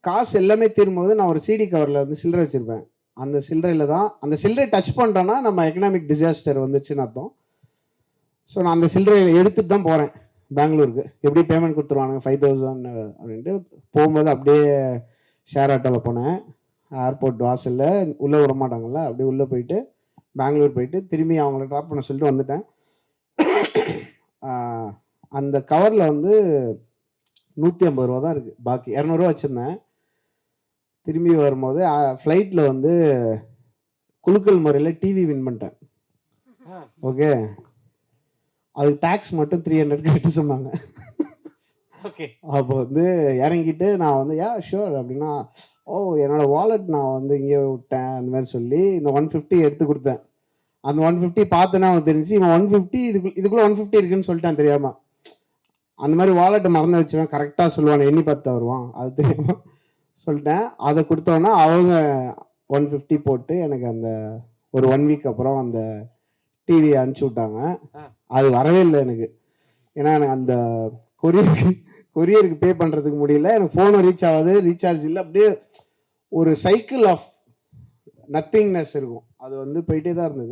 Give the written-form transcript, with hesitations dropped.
காசு எல்லாமே தீரும்போது நான் ஒரு சிடி கவரில் வந்து சில்லறை வச்சுருப்பேன். அந்த சில்லறையில் தான் அந்த சில்லறை டச் பண்ணுறோன்னா நம்ம எக்கனாமிக் டிசாஸ்டர் வந்துச்சுன்னு அர்த்தம். ஸோ நான் அந்த சில்லறையை எடுத்துகிட்டு தான் போகிறேன் பெங்களூருக்கு. எப்படி பேமெண்ட் கொடுத்துருவானுங்க 5000 அப்படின்ட்டு போகும்போது அப்படியே ஷேர் ஆட்டோவில் போனேன். ஏர்போர்ட் வாசலில் உள்ளே விட மாட்டாங்கல்ல, அப்படியே உள்ளே போயிட்டு பெங்களூர் போயிட்டு திரும்பி அவங்கள ட்ராப் பண்ண சொல்லிட்டு வந்துட்டேன். அந்த கவரில் வந்து 150 ரூபா தான் இருக்குது, பாக்கி 200 ரூபா வச்சுருந்தேன். திரும்பி வரும்போது ஃப்ளைட்டில் வந்து குலுக்கல் முறையில் டிவி வின் பண்ணிட்டேன். ஓகே, அதுக்கு டேக்ஸ் மட்டும் 300 கட்ட சொன்னாங்க. ஓகே, அப்போ வந்து இறங்கிட்டு நான் வந்து ஷூர் அப்படின்னா, என்னோட வாலெட் நான் வந்து இங்கே விட்டேன் அந்த மாதிரி சொல்லி இந்த 150 எடுத்து கொடுத்தேன். அந்த 150 பார்த்தோன்னா அவனுக்கு தெரிஞ்சு இவன் 150 இதுக்குள்ளே 150 இருக்குன்னு சொல்லிட்டான் தெரியாமல். அந்த மாதிரி வாலெட்டை மறந்து வச்சுவேன், கரெக்டாக சொல்லுவான், எண்ணி பார்த்து வருவான், அது தெரியாமல் சொல்லிட்டேன். அதை கொடுத்தோன்னா அவங்க 150 போட்டு எனக்கு அந்த ஒரு 1 வீக் அப்புறம் அந்த டிவியை அனுப்பிச்சி விட்டாங்க. அது வரவே இல்லை எனக்கு. ஏன்னா எனக்கு அந்த கொரியருக்கு பே பண்ணுறதுக்கு முடியல, எனக்கு ஃபோனும் ரீச் ஆகாது, ரீசார்ஜ் இல்லை. அப்படியே ஒரு சைக்கிள் ஆஃப் நத்திங்னஸ் இருக்கும், அது வந்து போயிட்டே தான் இருந்தது.